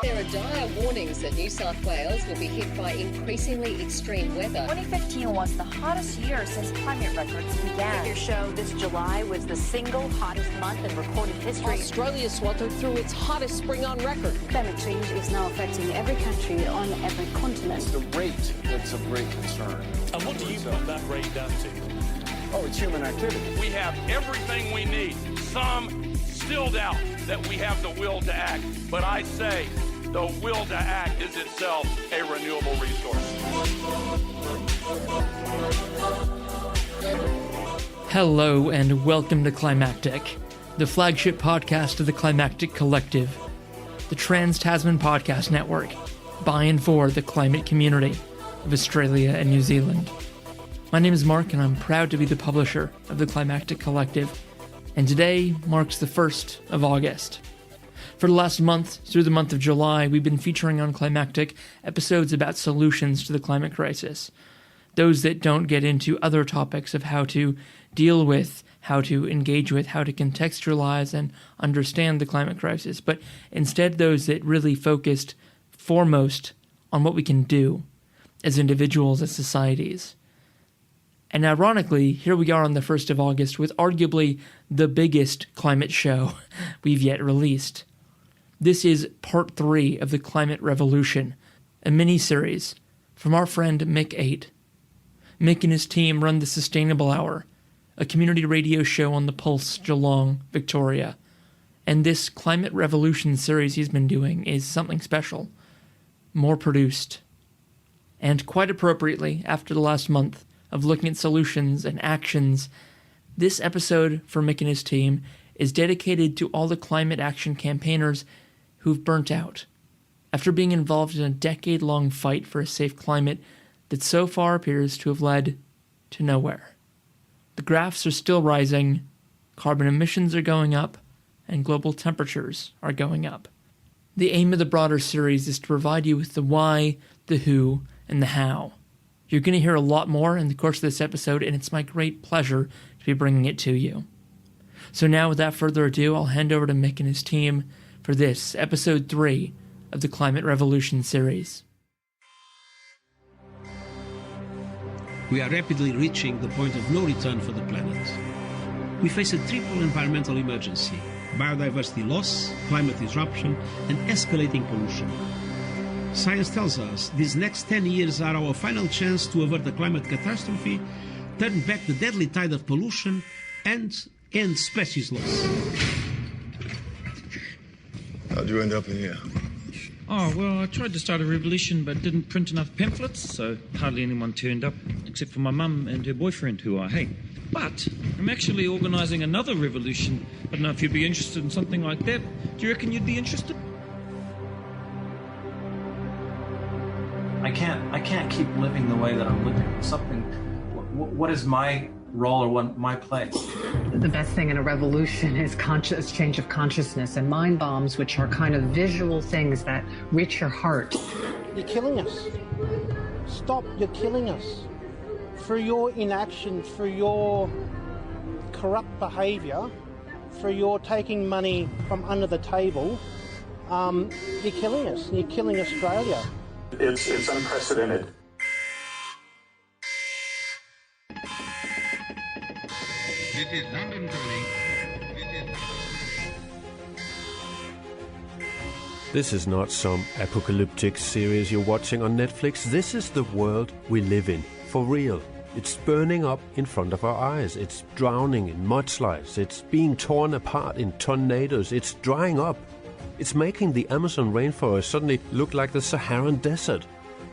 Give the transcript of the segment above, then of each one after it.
There are dire warnings that New South Wales will be hit by increasingly extreme weather. 2015 was the hottest year since climate records began. Your show this July was the single hottest month in recorded history. Australia sweltered through its hottest spring on record. Climate change is now affecting every country on every continent. It's the rate that's of great concern. And what do you put that rate down to? Oh, it's human activity. We have everything we need. Some still doubt that we have the will to act, but I say the will to act is itself a renewable resource. Hello and welcome to Climactic, the flagship podcast of the Climactic Collective, the Trans-Tasman podcast network by and for the climate community of Australia and New Zealand. My name is Mark and I'm proud to be the publisher of the Climactic Collective, and today marks the 1st of August. For the last month, through the month of July, we've been featuring on Climactic episodes about solutions to the climate crisis. Those that don't get into other topics of how to deal with, how to engage with, how to contextualize and understand the climate crisis, but instead those that really focused foremost on what we can do as individuals, as societies. And ironically, here we are on the 1st of August with arguably the biggest climate show we've yet released. This is part 3 of the Climate Revolution, a mini-series from our friend Mick 8. Mick and his team run the Sustainable Hour, a community radio show on the Pulse, Geelong, Victoria. And this Climate Revolution series he's been doing is something special, more produced. And quite appropriately, after the last month of looking at solutions and actions, this episode for Mick and his team is dedicated to all the climate action campaigners who've burnt out after being involved in a decade-long fight for a safe climate that so far appears to have led to nowhere. The graphs are still rising, carbon emissions are going up, and global temperatures are going up. The aim of the broader series is to provide you with the why, the who, and the how. You're going to hear a lot more in the course of this episode, and it's my great pleasure to be bringing it to you. So now, without further ado, I'll hand over to Mick and his team for this, episode 3 of the Climate Revolution series. We are rapidly reaching the point of no return for the planet. We face a triple environmental emergency: biodiversity loss, climate disruption, and escalating pollution. Science tells us these next 10 years are our final chance to avert the climate catastrophe, turn back the deadly tide of pollution, and end species loss. How'd you end up in here? Oh, well, I tried to start a revolution but didn't print enough pamphlets, so hardly anyone turned up, except for my mum and her boyfriend, who I hate. But I'm actually organising another revolution. I don't know if you'd be interested in something like that. Do you reckon you'd be interested? I can't keep living the way that I'm living. What is my role or what my place? The best thing in a revolution is change of consciousness, and mind bombs, which are kind of visual things that reach your heart. You're killing us. Stop, you're killing us. Through your inaction, through your corrupt behaviour, through your taking money from under the table, you're killing us. You're killing Australia. It's unprecedented. This is London calling. This is not some apocalyptic series you're watching on Netflix. This is the world we live in, for real. It's burning up in front of our eyes. It's drowning in mudslides. It's being torn apart in tornadoes. It's drying up. It's making the Amazon rainforest suddenly look like the Saharan desert.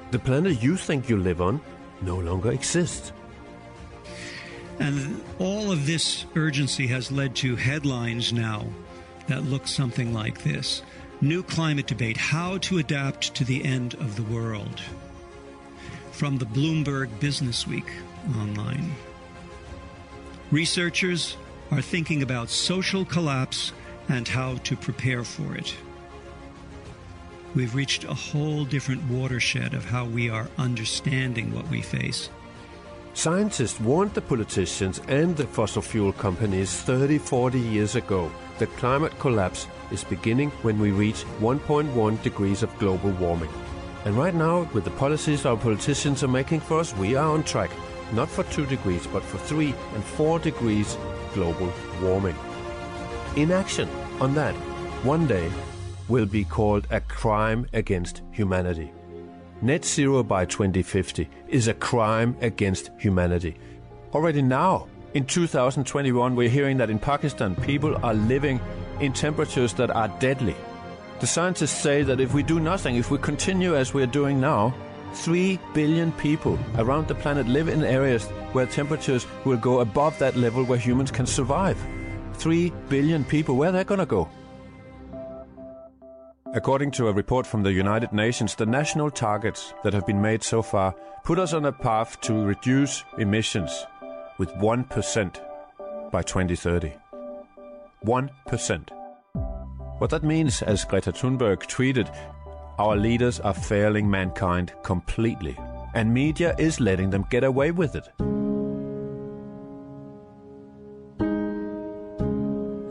The planet you think you live on no longer exists. And all of this urgency has led to headlines now that look something like this. New climate debate, how to adapt to the end of the world. From the Bloomberg Business Week online. Researchers are thinking about social collapse and how to prepare for it. We've reached a whole different watershed of how we are understanding what we face. Scientists warned the politicians and the fossil fuel companies 30, 40 years ago that climate collapse is beginning when we reach 1.1 degrees of global warming. And right now, with the policies our politicians are making for us, we are on track. Not for 2 degrees, but for 3 and 4 degrees global warming. Inaction on that one day will be called a crime against humanity. Net zero by 2050 is a crime against humanity. Already now, in 2021, we're hearing that in Pakistan, people are living in temperatures that are deadly. The scientists say that if we do nothing, if we continue as we're doing now, 3 billion people around the planet live in areas where temperatures will go above that level where humans can survive. 3 billion people, where are they going to go? According to a report from the United Nations, the national targets that have been made so far put us on a path to reduce emissions with 1% by 2030. 1%. What that means, as Greta Thunberg tweeted, our leaders are failing mankind completely, and media is letting them get away with it.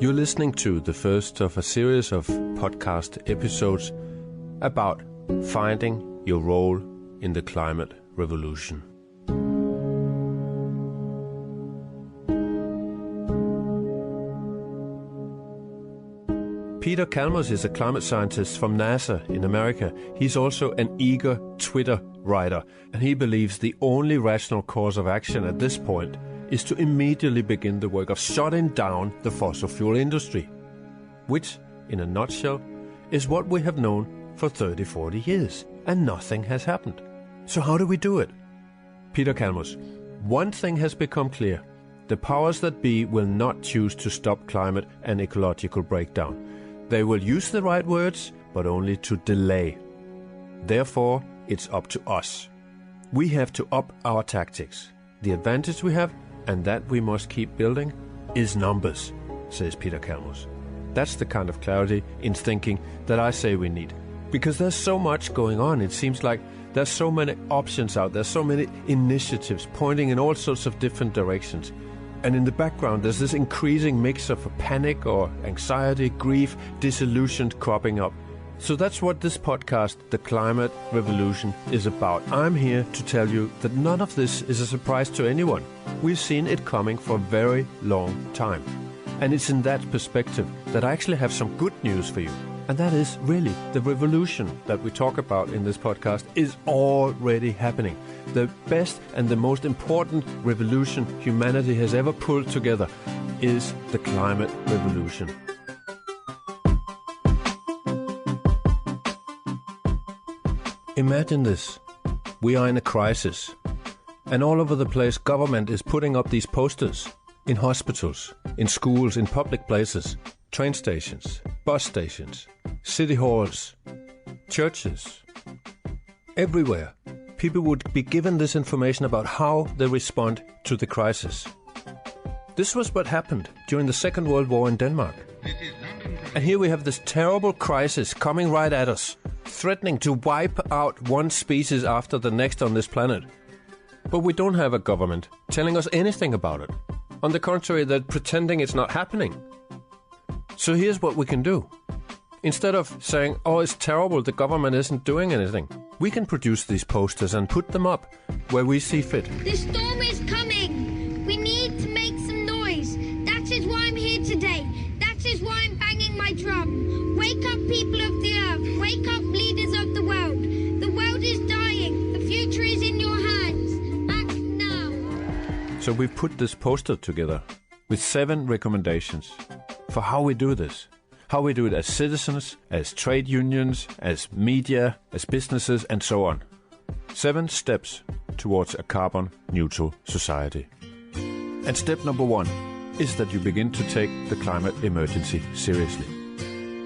You're listening to the first of a series of podcast episodes about finding your role in the climate revolution. Peter Kalmus is a climate scientist from NASA in America. He's also an eager Twitter writer, and he believes the only rational course of action at this point is to immediately begin the work of shutting down the fossil fuel industry, which, in a nutshell, is what we have known for 30-40 years, and nothing has happened. So how do we do it? Peter Kalmus, one thing has become clear. The powers that be will not choose to stop climate and ecological breakdown. They will use the right words, but only to delay. Therefore, it's up to us. We have to up our tactics. The advantage we have, and that we must keep building, is numbers, says Peter Kalmus. That's the kind of clarity in thinking that I say we need. Because there's so much going on. It seems like there's so many options out there, so many initiatives pointing in all sorts of different directions. And in the background, there's this increasing mix of panic or anxiety, grief, disillusion cropping up. So that's what this podcast, The Climate Revolution, is about. I'm here to tell you that none of this is a surprise to anyone. We've seen it coming for a very long time. And it's in that perspective that I actually have some good news for you. And that is really the revolution that we talk about in this podcast is already happening. The best and the most important revolution humanity has ever pulled together is the climate revolution. Imagine this. We are in a crisis. And all over the place, government is putting up these posters in hospitals, in schools, in public places, train stations, bus stations, city halls, churches. Everywhere, people would be given this information about how they respond to the crisis. This was what happened during the Second World War in Denmark. And here we have this terrible crisis coming right at us, threatening to wipe out one species after the next on this planet. But we don't have a government telling us anything about it. On the contrary, they're pretending it's not happening. So here's what we can do. Instead of saying, oh, it's terrible, the government isn't doing anything, we can produce these posters and put them up where we see fit. The storm is coming. We need to make some noise. That is why I'm here today. That is why I'm banging my drum. Wake up, people of the earth. Wake up, leaders of the world. The world is dying. The future is in your hands. Act now. So we've put this poster together with 7 recommendations for how we do this. How we do it as citizens, as trade unions, as media, as businesses, and so on. 7 steps towards a carbon-neutral society. And step number 1 is that you begin to take the climate emergency seriously.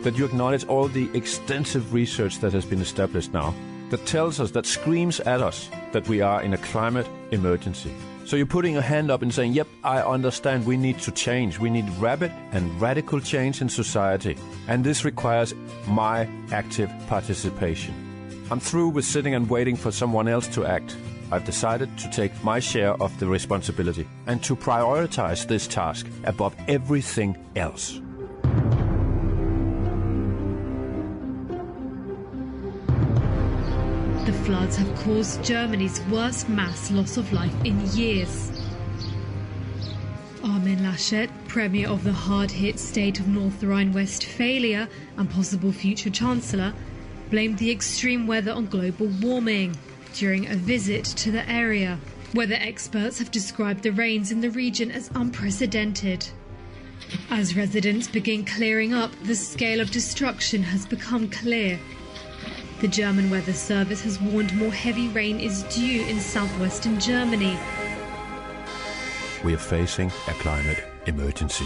That you acknowledge all the extensive research that has been established now that tells us, that screams at us, that we are in a climate emergency. So you're putting your hand up and saying, yep, I understand we need to change. We need rapid and radical change in society. And this requires my active participation. I'm through with sitting and waiting for someone else to act. I've decided to take my share of the responsibility and to prioritize this task above everything else. The floods have caused Germany's worst mass loss of life in years. Armin Laschet, Premier of the hard-hit state of North Rhine-Westphalia and possible future Chancellor, blamed the extreme weather on global warming during a visit to the area. Weather experts have described the rains in the region as unprecedented. As residents begin clearing up, the scale of destruction has become clear. The German Weather Service has warned more heavy rain is due in southwestern Germany. We are facing a climate emergency.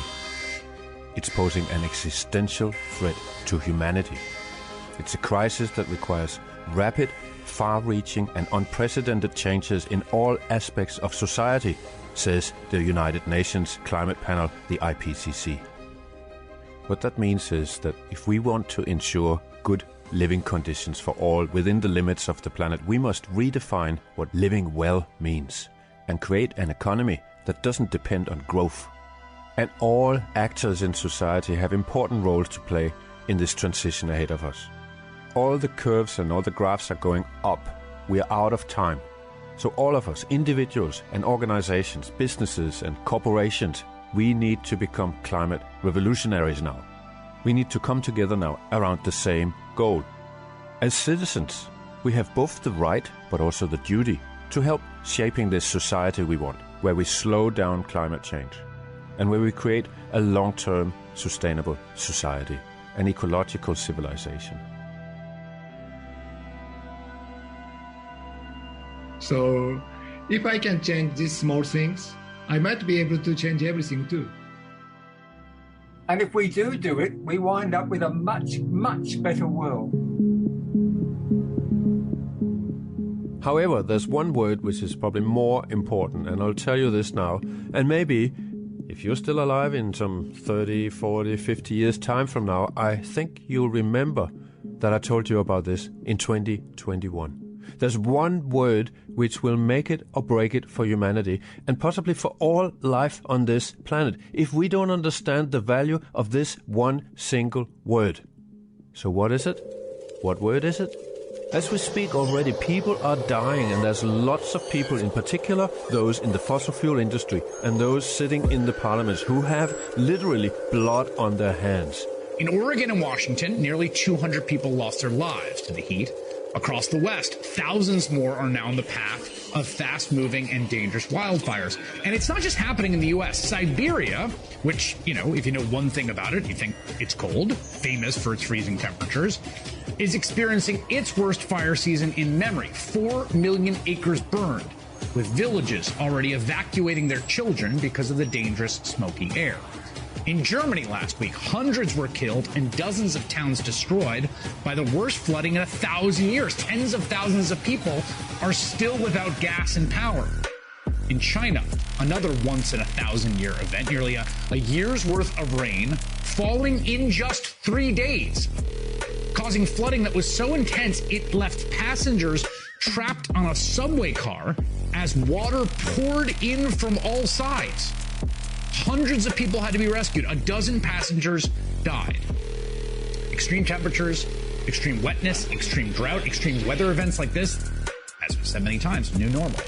It's posing an existential threat to humanity. It's a crisis that requires rapid, far-reaching and unprecedented changes in all aspects of society, says the United Nations Climate Panel, the IPCC. What that means is that if we want to ensure good living conditions for all within the limits of the planet, we must redefine what living well means and create an economy that doesn't depend on growth. And all actors in society have important roles to play in this transition ahead of us. All the curves and all the graphs are going up. We are out of time. So all of us, individuals and organizations, businesses and corporations, we need to become climate revolutionaries now. We need to come together now around the same goal. As citizens, we have both the right but also the duty to help shaping this society we want, where we slow down climate change and where we create a long-term sustainable society, an ecological civilization. So if I can change these small things, I might be able to change everything too. And if we do it, we wind up with a much, much better world. However, there's one word which is probably more important, and I'll tell you this now, and maybe if you're still alive in some 30, 40, 50 years' time from now, I think you'll remember that I told you about this in 2021. There's one word which will make it or break it for humanity, and possibly for all life on this planet, if we don't understand the value of this one single word. So what is it? What word is it? As we speak already, people are dying, and there's lots of people, in particular those in the fossil fuel industry and those sitting in the parliaments, who have literally blood on their hands. In Oregon and Washington, nearly 200 people lost their lives to the heat. Across the West, thousands more are now on the path of fast-moving and dangerous wildfires. And it's not just happening in the U.S. Siberia, which, if you know one thing about it, you think it's cold, famous for its freezing temperatures, is experiencing its worst fire season in memory. 4 million acres burned, with villages already evacuating their children because of the dangerous smoky air. In Germany last week, hundreds were killed and dozens of towns destroyed by the worst flooding in 1,000 years. Tens of thousands of people are still without gas and power. In China, another once-in-a-thousand-year event, nearly a year's worth of rain falling in just 3 days, causing flooding that was so intense it left passengers trapped on a subway car as water poured in from all sides. Hundreds of people had to be rescued. 12 passengers died. Extreme temperatures, extreme wetness, extreme drought, extreme weather events like this, as we've said many times, a new normal.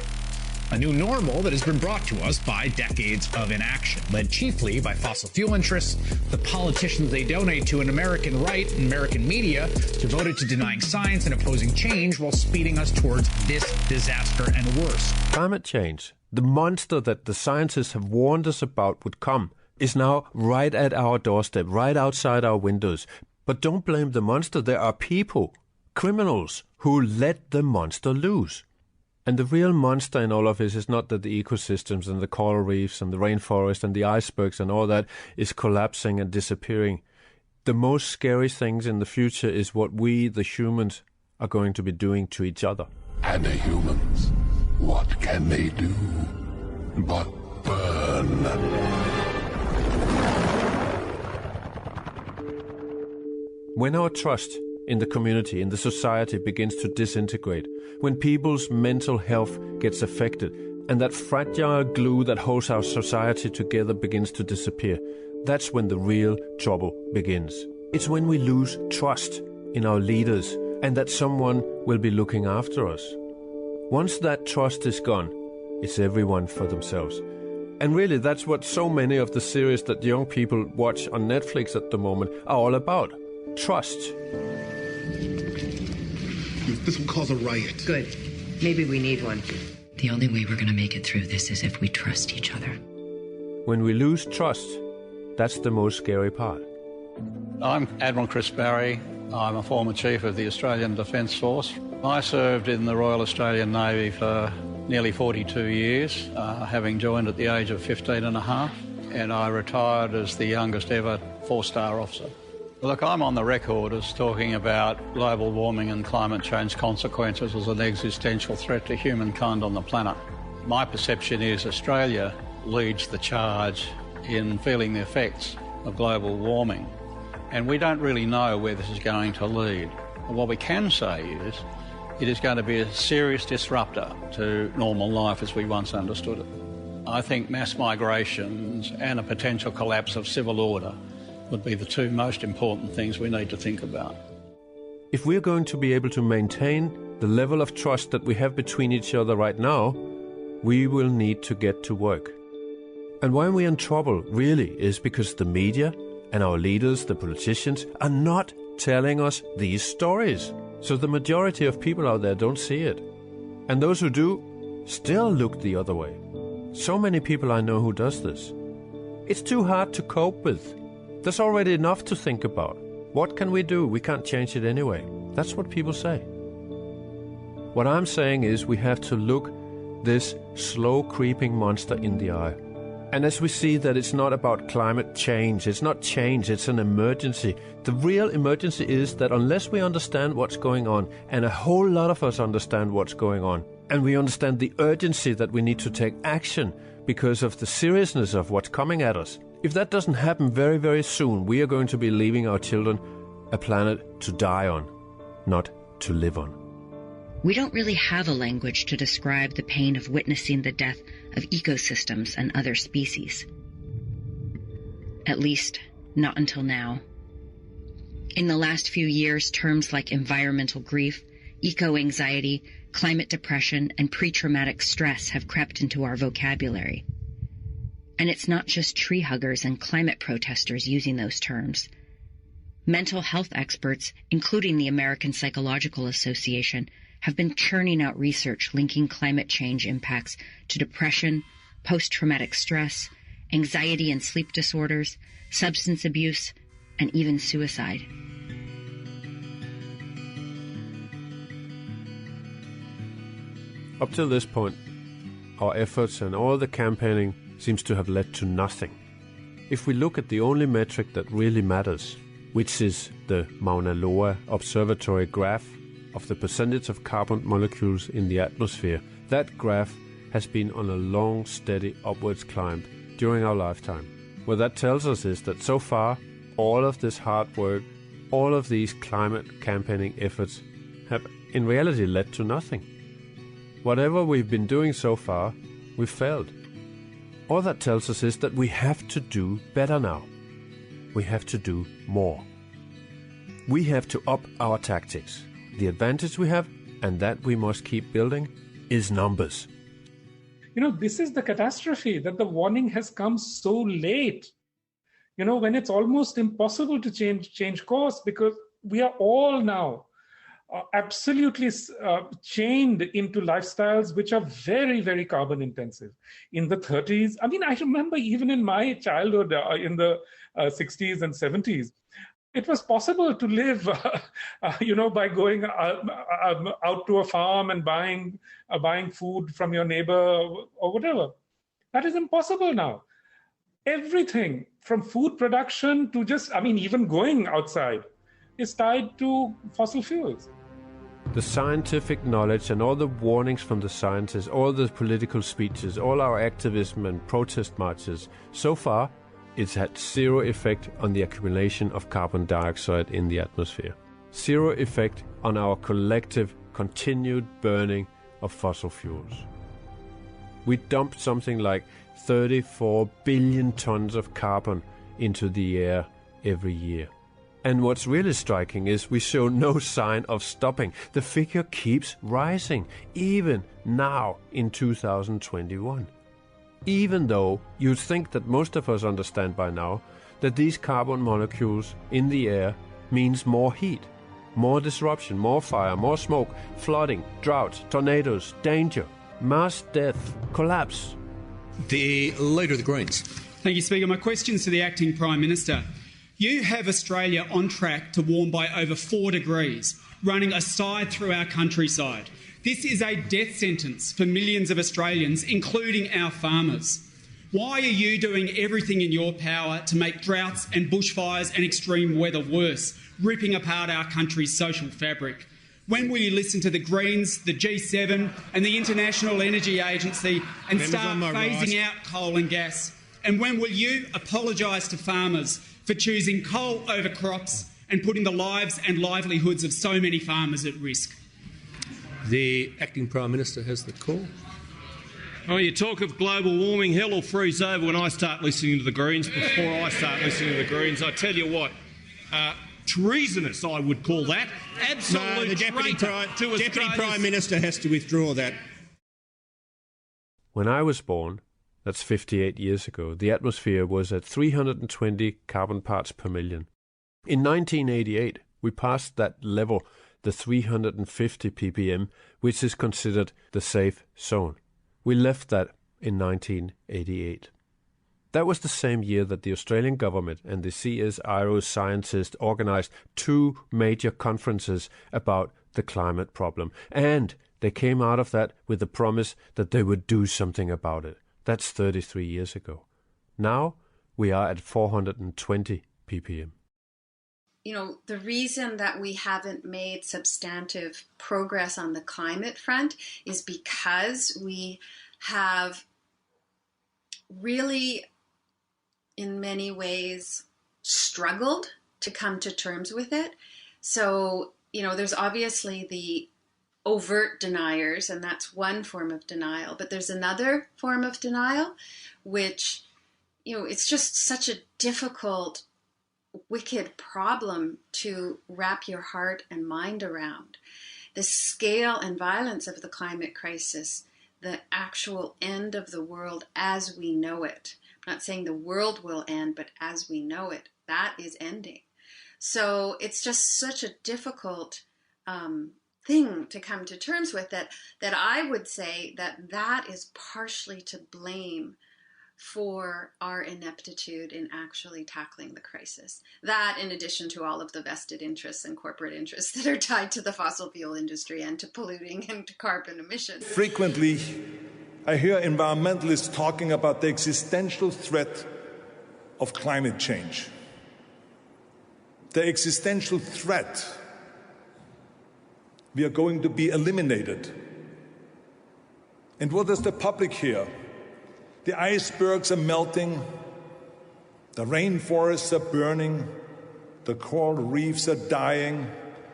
A new normal that has been brought to us by decades of inaction, led chiefly by fossil fuel interests, the politicians they donate to, an American right and American media devoted to denying science and opposing change while speeding us towards this disaster and worse. Climate change, the monster that the scientists have warned us about would come, is now right at our doorstep, right outside our windows. But don't blame the monster. There are people, criminals, who let the monster loose. And the real monster in all of this is not that the ecosystems and the coral reefs and the rainforest and the icebergs and all that is collapsing and disappearing. The most scary things in the future is what we, the humans, are going to be doing to each other. And the humans, what can they do but burn? When our trust in the community, in the society begins to disintegrate, when people's mental health gets affected, and that fragile glue that holds our society together begins to disappear, that's when the real trouble begins. It's when we lose trust in our leaders and that someone will be looking after us. Once that trust is gone, it's everyone for themselves. And really, that's what so many of the series that young people watch on Netflix at the moment are all about. Trust. This will cause a riot. Good. Maybe we need one. The only way we're going to make it through this is if we trust each other. When we lose trust, that's the most scary part. I'm Admiral Chris Barrie. I'm a former Chief of the Australian Defence Force. I served in the Royal Australian Navy for nearly 42 years, having joined at the age of 15 and a half, and I retired as the youngest ever 4-star officer. Look, I'm on the record as talking about global warming and climate change consequences as an existential threat to humankind on the planet. My perception is Australia leads the charge in feeling the effects of global warming, and we don't really know where this is going to lead. But what we can say is it is going to be a serious disruptor to normal life as we once understood it. I think mass migrations and a potential collapse of civil order would be the two most important things we need to think about. If we're going to be able to maintain the level of trust that we have between each other right now, we will need to get to work. And why we're in trouble really is because the media and our leaders, the politicians, are not telling us these stories. So the majority of people out there don't see it. And those who do still look the other way. So many people I know who does this. It's too hard to cope with. There's already enough to think about. What can we do? We can't change it anyway. That's what people say. What I'm saying is we have to look this slow creeping monster in the eye. And as we see that it's not about climate change, it's not change, it's an emergency. The real emergency is that unless we understand what's going on, and a whole lot of us understand what's going on, and we understand the urgency that we need to take action because of the seriousness of what's coming at us, if that doesn't happen very, very soon, we are going to be leaving our children a planet to die on, not to live on. We don't really have a language to describe the pain of witnessing the death of ecosystems and other species. At least, not until now. In the last few years, terms like environmental grief, eco-anxiety, climate depression, and pre-traumatic stress have crept into our vocabulary. And it's not just tree huggers and climate protesters using those terms. Mental health experts, including the American Psychological Association, have been churning out research linking climate change impacts to depression, post-traumatic stress, anxiety and sleep disorders, substance abuse, and even suicide. Up till this point, our efforts and all the campaigning seems to have led to nothing. If we look at the only metric that really matters, which is the Mauna Loa Observatory graph of the percentage of carbon molecules in the atmosphere, that graph has been on a long, steady upwards climb during our lifetime. What that tells us is that so far, all of this hard work, all of these climate campaigning efforts have in reality led to nothing. Whatever we've been doing so far, we've failed. All that tells us is that we have to do better now. We have to do more. We have to up our tactics. The advantage we have, and that we must keep building, is numbers. You know, this is the catastrophe, that the warning has come so late. You know, when it's almost impossible to change course, because we are all now absolutely chained into lifestyles which are very, very carbon intensive. In the 30s, I mean, I remember even in my childhood, in the 60s and 70s, it was possible to live, by going out to a farm and buying food from your neighbor or whatever. That is impossible now. Everything from food production to even going outside is tied to fossil fuels. The scientific knowledge and all the warnings from the scientists, all the political speeches, all our activism and protest marches, so far, it's had zero effect on the accumulation of carbon dioxide in the atmosphere. Zero effect on our collective continued burning of fossil fuels. We dumped something like 34 billion tons of carbon into the air every year. And what's really striking is we show no sign of stopping. The figure keeps rising, even now in 2021. Even though you'd think that most of us understand by now that these carbon molecules in the air means more heat, more disruption, more fire, more smoke, flooding, droughts, tornadoes, danger, mass death, collapse. The Leader of the Greens. Thank you, Speaker. My question's to the Acting Prime Minister. You have Australia on track to warm by over 4 degrees, running a scythe through our countryside. This is a death sentence for millions of Australians, including our farmers. Why are you doing everything in your power to make droughts and bushfires and extreme weather worse, ripping apart our country's social fabric? When will you listen to the Greens, the G7 and the International Energy Agency and start phasing out coal and gas? And when will you apologise to farmers for choosing coal over crops and putting the lives and livelihoods of so many farmers at risk? The Acting Prime Minister has the call. Oh, you talk of global warming, hell will freeze over when I start listening to the Greens. Before I start listening to the Greens, I tell you what, treasonous I would call that. Absolute no, the Deputy Prime Minister has to withdraw that. When I was born, that's 58 years ago, the atmosphere was at 320 carbon parts per million. In 1988, we passed that level, the 350 ppm, which is considered the safe zone. We left that in 1988. That was the same year that the Australian government and the CSIRO scientists organised 2 major conferences about the climate problem. And they came out of that with the promise that they would do something about it. That's 33 years ago. Now we are at 420 ppm. You know, the reason that we haven't made substantive progress on the climate front is because we have really, in many ways, struggled to come to terms with it. So, you know, there's obviously the overt deniers, and that's one form of denial, but there's another form of denial, which, you know, it's just such a difficult, wicked problem to wrap your heart and mind around. The scale and violence of the climate crisis, the actual end of the world as we know it. I'm not saying the world will end, but as we know it, that is ending. So it's just such a difficult thing to come to terms with, that I would say that is partially to blame for our ineptitude in actually tackling the crisis. That, in addition to all of the vested interests and corporate interests that are tied to the fossil fuel industry and to polluting and to carbon emissions. Frequently, I hear environmentalists talking about the existential threat of climate change. The existential threat. We are going to be eliminated. And what does the public hear? The icebergs are melting, the rainforests are burning, the coral reefs are dying,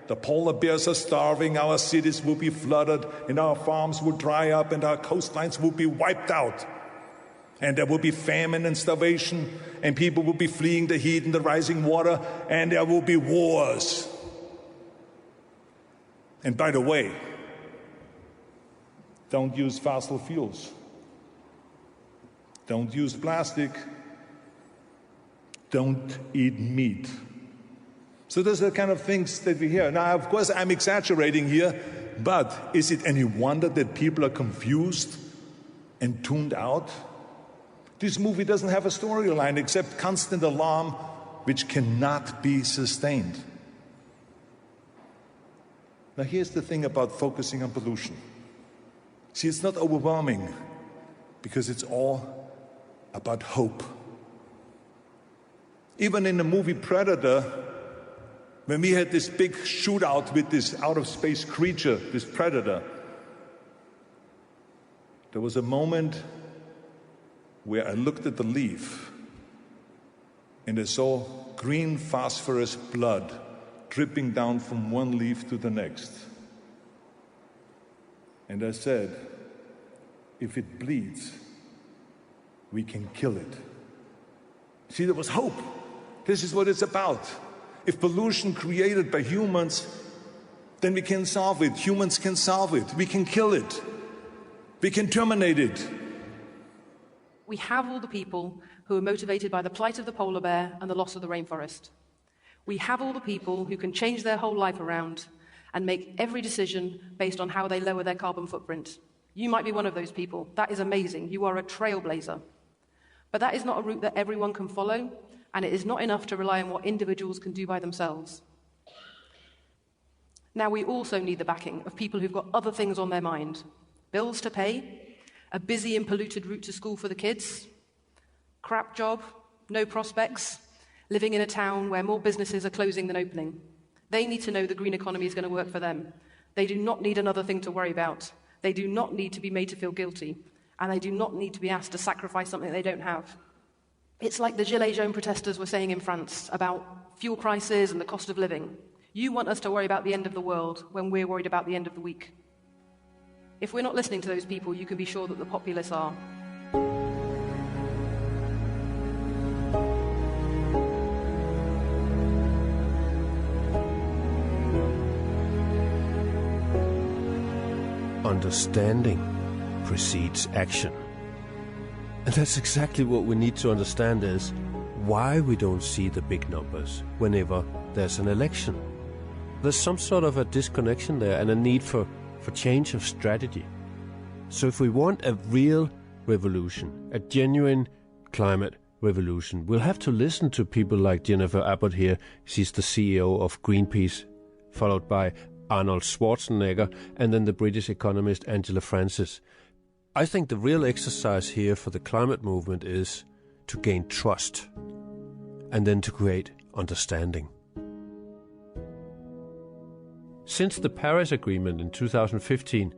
the polar bears are starving, our cities will be flooded, and our farms will dry up, and our coastlines will be wiped out. And there will be famine and starvation, and people will be fleeing the heat and the rising water, and there will be wars. And by the way, don't use fossil fuels. Don't use plastic. Don't eat meat. So those are the kind of things that we hear. Now, of course, I'm exaggerating here, but is it any wonder that people are confused and tuned out? This movie doesn't have a storyline except constant alarm, which cannot be sustained. Now, here's the thing about focusing on pollution. See, it's not overwhelming because it's all about hope. Even in the movie Predator, when we had this big shootout with this out-of-space creature, this predator, there was a moment where I looked at the leaf and I saw green phosphorus blood dripping down from one leaf to the next. And I said, if it bleeds, we can kill it. See, there was hope. This is what it's about. if pollution created by humans, then we can solve it. Humans can solve it. We can kill it. We can terminate it. We have all the people who are motivated by the plight of the polar bear and the loss of the rainforest. We have all the people who can change their whole life around and make every decision based on how they lower their carbon footprint. You might be one of those people. That is amazing. You are a trailblazer. But that is not a route that everyone can follow, and it is not enough to rely on what individuals can do by themselves. Now, we also need the backing of people who've got other things on their mind. Bills to pay, a busy and polluted route to school for the kids, crap job, no prospects, living in a town where more businesses are closing than opening. They need to know the green economy is going to work for them. They do not need another thing to worry about. They do not need to be made to feel guilty. And they do not need to be asked to sacrifice something they don't have. It's like the Gilets jaunes protesters were saying in France about fuel prices and the cost of living. You want us to worry about the end of the world when we're worried about the end of the week. If we're not listening to those people, you can be sure that the populace are. Understanding precedes action. And that's exactly what we need to understand is why we don't see the big numbers whenever there's an election. There's some sort of a disconnection there and a need for change of strategy. So if we want a real revolution, a genuine climate revolution, we'll have to listen to people like Jennifer Abbott here. She's the CEO of Greenpeace, followed by Arnold Schwarzenegger, and then the British economist Angela Francis. I think the real exercise here for the climate movement is to gain trust and then to create understanding. Since the Paris Agreement in 2015,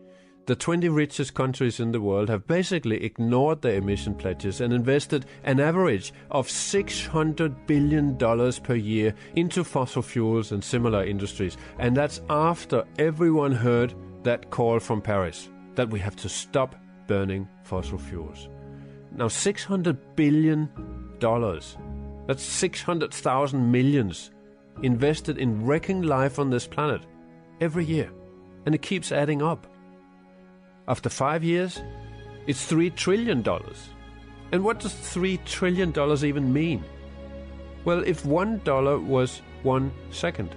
the 20 richest countries in the world have basically ignored their emission pledges and invested an average of $600 billion per year into fossil fuels and similar industries. And that's after everyone heard that call from Paris, that we have to stop burning fossil fuels. Now, $600 billion, that's 600,000 millions invested in wrecking life on this planet every year. And it keeps adding up. After 5 years, it's $3 trillion. And what does $3 trillion even mean? Well, if $1 was 1 second,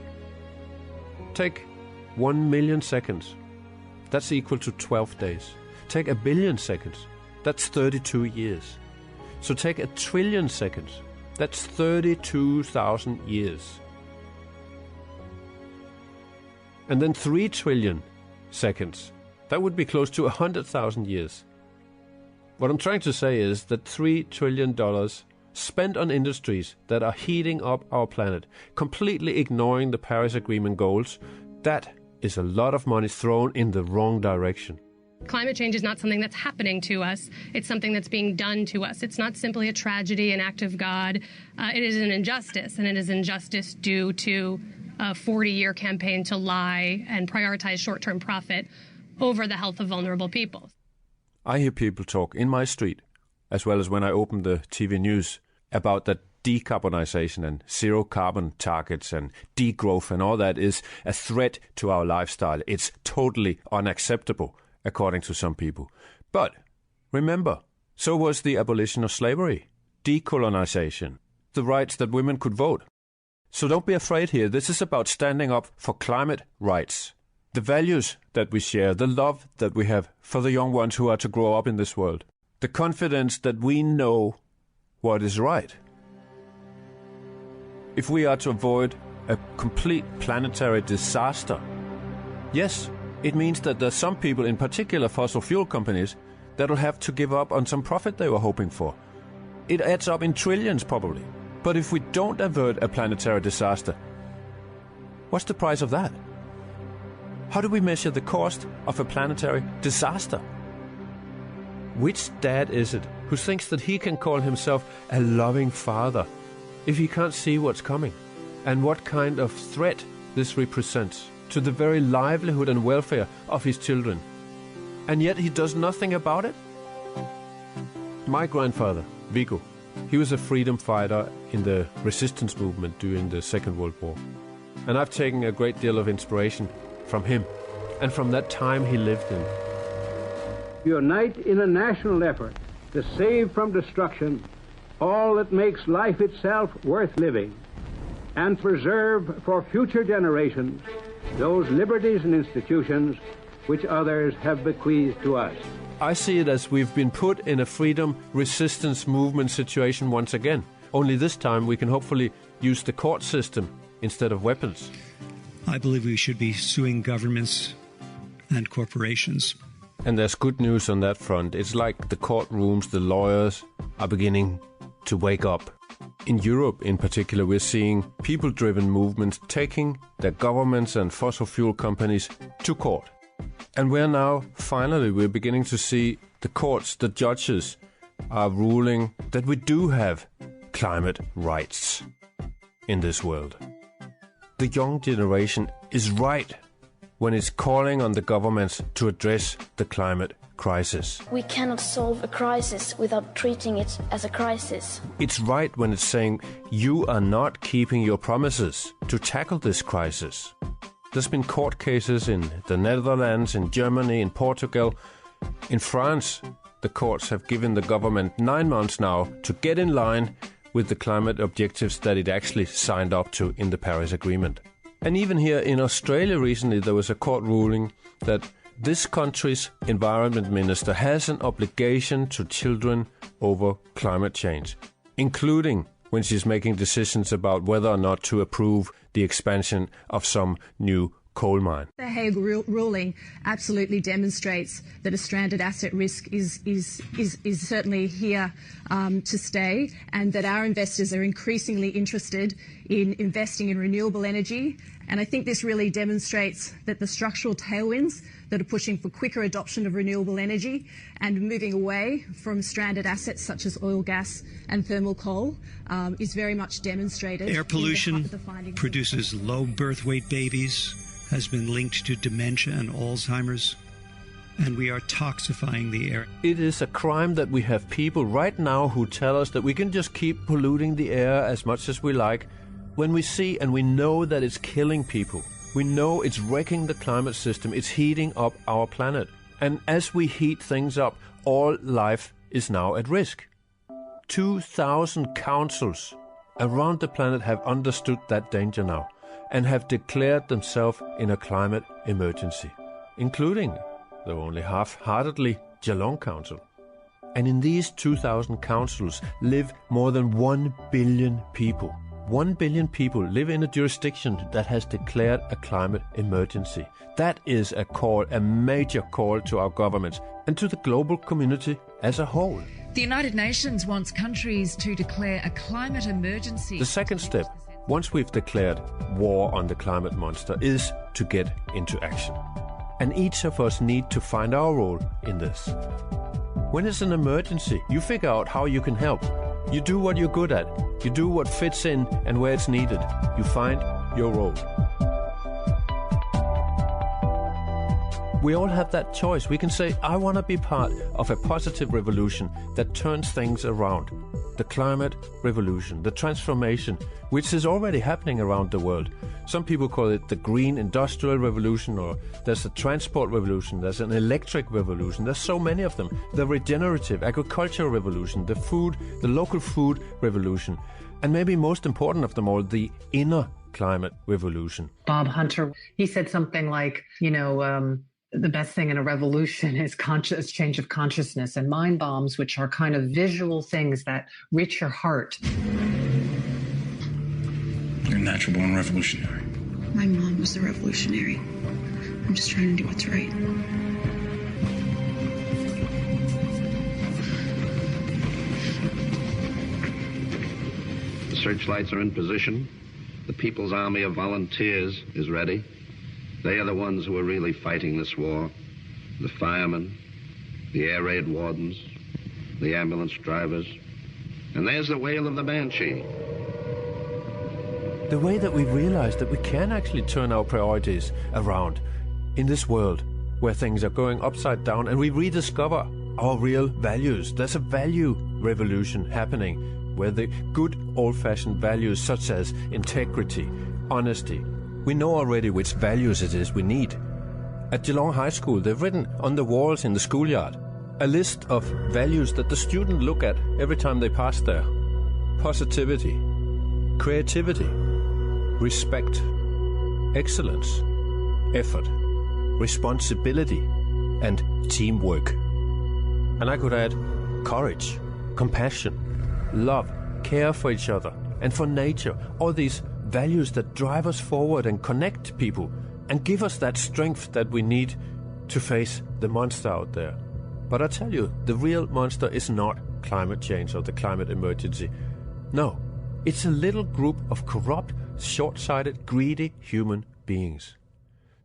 take 1 million seconds. That's equal to 12 days. Take 1 billion seconds. That's 32 years. So take 1 trillion seconds. That's 32,000 years. And then 3 trillion seconds. That would be close to 100,000 years. What I'm trying to say is that $3 trillion spent on industries that are heating up our planet, completely ignoring the Paris Agreement goals, that is a lot of money thrown in the wrong direction. Climate change is not something that's happening to us. It's something that's being done to us. It's not simply a tragedy, an act of God. It is an injustice, and it is injustice due to a 40-year campaign to lie and prioritize short-term profit over the health of vulnerable people. I hear people talk in my street, as well as when I open the TV news, about that decarbonization and zero carbon targets and degrowth and all that is a threat to our lifestyle. It's totally unacceptable, according to some people. But remember, so was the abolition of slavery, decolonization, the rights that women could vote. So don't be afraid here. This is about standing up for climate rights. The values that we share, the love that we have for the young ones who are to grow up in this world, the confidence that we know what is right. If we are to avoid a complete planetary disaster, yes, it means that there's some people, in particular fossil fuel companies, that will have to give up on some profit they were hoping for. It adds up in trillions probably. But if we don't avert a planetary disaster, what's the price of that? How do we measure the cost of a planetary disaster? Which dad is it who thinks that he can call himself a loving father if he can't see what's coming and what kind of threat this represents to the very livelihood and welfare of his children? And yet he does nothing about it? My grandfather, Viggo, He was a freedom fighter in the resistance movement during the Second World War. And I've taken a great deal of inspiration from him and from that time he lived in. Unite in a national effort to save from destruction all that makes life itself worth living, and preserve for future generations those liberties and institutions which others have bequeathed to us. I see it as we've been put in a freedom resistance movement situation once again. Only this time we can hopefully use the court system instead of weapons. I believe we should be suing governments and corporations. And there's good news on that front. It's like the courtrooms, the lawyers are beginning to wake up. In Europe in particular, we're seeing people-driven movements taking their governments and fossil fuel companies to court. And we're beginning to see the courts, the judges are ruling that we do have climate rights in this world. The young generation is right when it's calling on the governments to address the climate crisis. We cannot solve a crisis without treating it as a crisis. It's right when it's saying you are not keeping your promises to tackle this crisis. There's been court cases in the Netherlands, in Germany, in Portugal. In France, the courts have given the government 9 months now to get in line with the climate objectives that it actually signed up to in the Paris Agreement. And even here in Australia recently, there was a court ruling that this country's environment minister has an obligation to children over climate change, including when she's making decisions about whether or not to approve the expansion of some new coal mine. The Hague ruling absolutely demonstrates that a stranded asset risk is certainly here to stay, and that our investors are increasingly interested in investing in renewable energy. And I think this really demonstrates that the structural tailwinds that are pushing for quicker adoption of renewable energy and moving away from stranded assets such as oil, gas and thermal coal is very much demonstrated. Air pollution produces low birth weight babies, has been linked to dementia and Alzheimer's, and we are toxifying the air. It is a crime that we have people right now who tell us that we can just keep polluting the air as much as we like, when we see and we know that it's killing people. We know it's wrecking the climate system, it's heating up our planet. And as we heat things up, all life is now at risk. 2,000 councils around the planet have understood that danger now and have declared themselves in a climate emergency, including, though only half-heartedly, Geelong Council. And in these 2,000 councils live more than 1 billion people. 1 billion people live in a jurisdiction that has declared a climate emergency. That is a call, a major call to our governments and to the global community as a whole. The United Nations wants countries to declare a climate emergency. The second step, once we've declared war on the climate monster, is to get into action. And each of us need to find our role in this. When it's an emergency, you figure out how you can help. You do what you're good at. You do what fits in and where it's needed. You find your role. We all have that choice. We can say, I want to be part of a positive revolution that turns things around. The climate revolution, the transformation, which is already happening around the world. Some people call it the green industrial revolution, or there's a transport revolution, there's an electric revolution, there's so many of them. The regenerative agricultural revolution, the local food revolution, and maybe most important of them all, the inner climate revolution. Bob Hunter, he said something like, the best thing in a revolution is change of consciousness, and mind bombs, which are kind of visual things that reach your heart. You're a natural-born revolutionary. My mom was a revolutionary. I'm just trying to do what's right. The searchlights are in position. The People's Army of Volunteers is ready. They are the ones who are really fighting this war. The firemen, the air raid wardens, the ambulance drivers. And there's the wail of the banshee. The way that we realize that we can actually turn our priorities around in this world where things are going upside down, and we rediscover our real values. There's a value revolution happening where the good old-fashioned values such as integrity, honesty, we know already which values it is we need. At Geelong High School, they've written on the walls in the schoolyard a list of values that the students look at every time they pass there. Positivity, creativity, respect, excellence, effort, responsibility, and teamwork. And I could add courage, compassion, love, care for each other, and for nature. All these values that drive us forward and connect people and give us that strength that we need to face the monster out there. But I tell you, the real monster is not climate change or the climate emergency. No, it's a little group of corrupt, short-sighted, greedy human beings.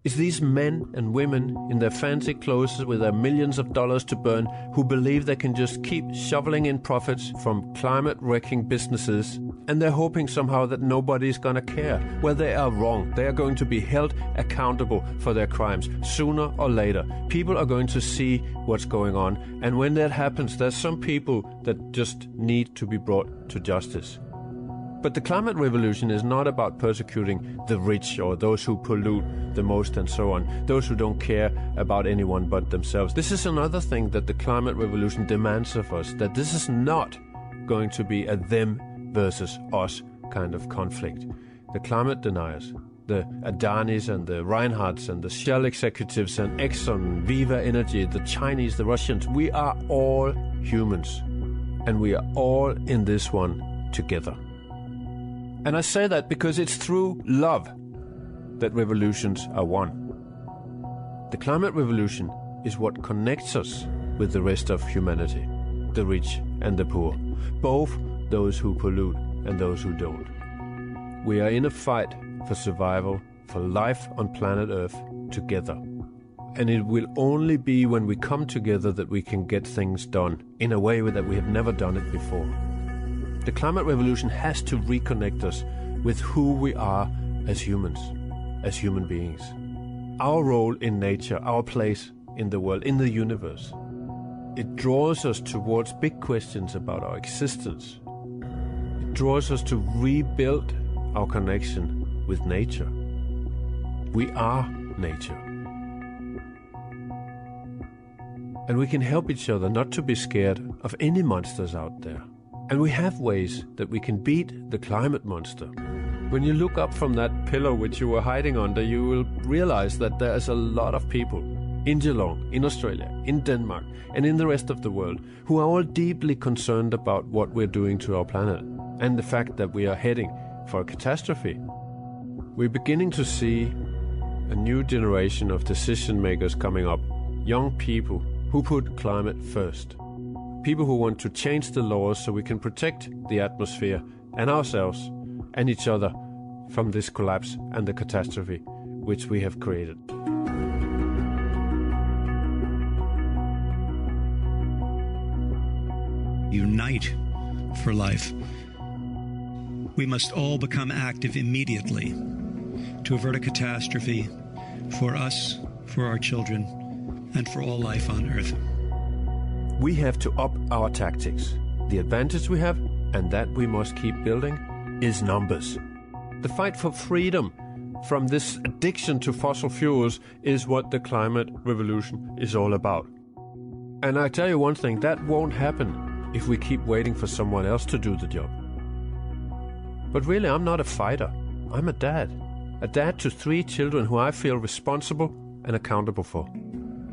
It's these men and women in their fancy clothes with their millions of dollars to burn who believe they can just keep shoveling in profits from climate-wrecking businesses, and they're hoping somehow that nobody's gonna care. Well, they are wrong. They are going to be held accountable for their crimes sooner or later. People are going to see what's going on, and when that happens, there's some people that just need to be brought to justice. But the climate revolution is not about persecuting the rich or those who pollute the most and so on, those who don't care about anyone but themselves. This is another thing that the climate revolution demands of us, that this is not going to be a them versus us kind of conflict. The climate deniers, the Adanis and the Reinhardts and the Shell executives and Exxon, Viva Energy, the Chinese, the Russians, we are all humans, and we are all in this one together. And I say that because it's through love that revolutions are won. The climate revolution is what connects us with the rest of humanity, the rich and the poor, both those who pollute and those who don't. We are in a fight for survival, for life on planet Earth together. And it will only be when we come together that we can get things done in a way that we have never done it before. The climate revolution has to reconnect us with who we are as humans, as human beings. Our role in nature, our place in the world, in the universe. It draws us towards big questions about our existence. It draws us to rebuild our connection with nature. We are nature. And we can help each other not to be scared of any monsters out there. And we have ways that we can beat the climate monster. When you look up from that pillow which you were hiding under, you will realize that there is a lot of people in Geelong, in Australia, in Denmark, and in the rest of the world who are all deeply concerned about what we're doing to our planet and the fact that we are heading for a catastrophe. We're beginning to see a new generation of decision makers coming up, young people who put climate first. People who want to change the laws so we can protect the atmosphere and ourselves and each other from this collapse and the catastrophe which we have created. Unite for life. We must all become active immediately to avert a catastrophe for us, for our children, and for all life on Earth. We have to up our tactics. The advantage we have, and that we must keep building, is numbers. The fight for freedom from this addiction to fossil fuels is what the climate revolution is all about. And I tell you one thing, that won't happen if we keep waiting for someone else to do the job. But really, I'm not a fighter. I'm a dad. A dad to 3 children who I feel responsible and accountable for.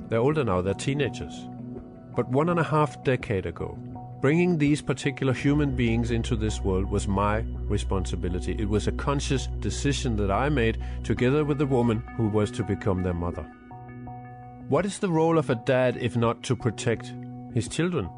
They're older now, they're teenagers. But 1.5 decades ago, bringing these particular human beings into this world was my responsibility. It was a conscious decision that I made together with the woman who was to become their mother. What is the role of a dad if not to protect his children?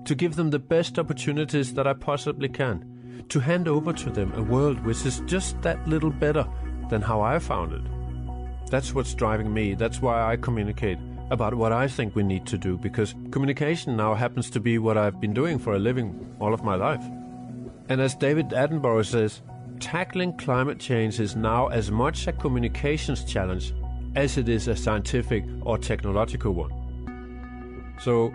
To give them the best opportunities that I possibly can. To hand over to them a world which is just that little better than how I found it. That's what's driving me. That's why I communicate about what I think we need to do, because communication now happens to be what I've been doing for a living all of my life. And as David Attenborough says, tackling climate change is now as much a communications challenge as it is a scientific or technological one. So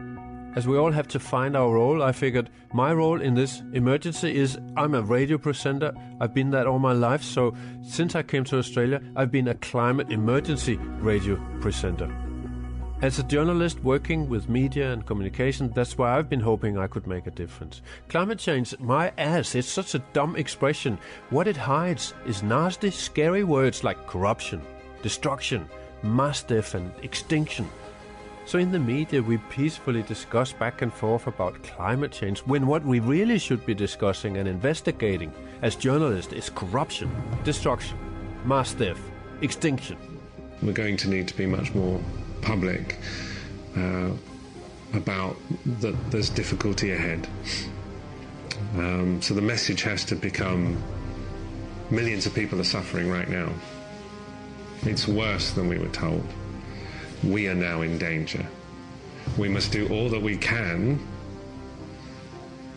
As we all have to find our role, I figured my role in this emergency is I'm a radio presenter. I've been that all my life, so since I came to Australia, I've been a climate emergency radio presenter. As a journalist working with media and communication, that's why I've been hoping I could make a difference. Climate change, my ass, it's such a dumb expression. What it hides is nasty, scary words like corruption, destruction, mass death and extinction. So in the media we peacefully discuss back and forth about climate change when what we really should be discussing and investigating as journalists is corruption, destruction, mass death, extinction. We're going to need to be much more public about that there's difficulty ahead. So the message has to become millions of people are suffering right now. It's worse than we were told. We are now in danger. We must do all that we can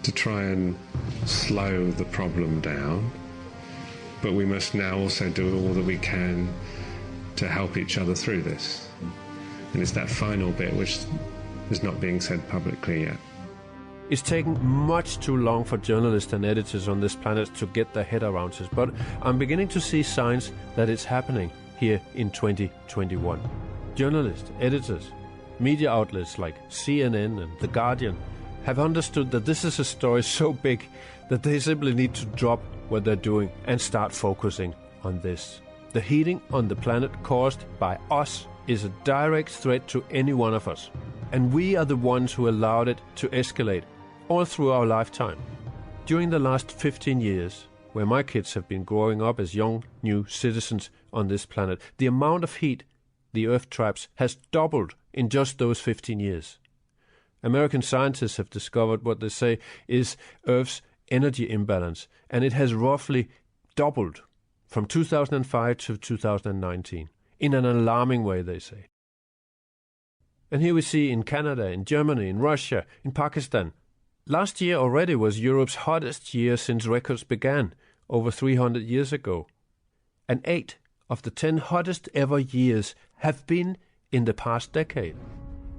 to try and slow the problem down, but we must now also do all that we can to help each other through this. And it's that final bit which is not being said publicly yet. It's taken much too long for journalists and editors on this planet to get their head around this, but I'm beginning to see signs that it's happening here in 2021. Journalists, editors, media outlets like CNN and The Guardian have understood that this is a story so big that they simply need to drop what they're doing and start focusing on this. The heating on the planet caused by us is a direct threat to any one of us, and we are the ones who allowed it to escalate all through our lifetime. During the last 15 years, where my kids have been growing up as young new citizens on this planet, the amount of heat the Earth traps has doubled in just those 15 years. American scientists have discovered what they say is Earth's energy imbalance, and it has roughly doubled from 2005 to 2019, in an alarming way, they say. And here we see in Canada, in Germany, in Russia, in Pakistan. Last year already was Europe's hottest year since records began, over 300 years ago. And 8 of the 10 hottest ever years have been in the past decade.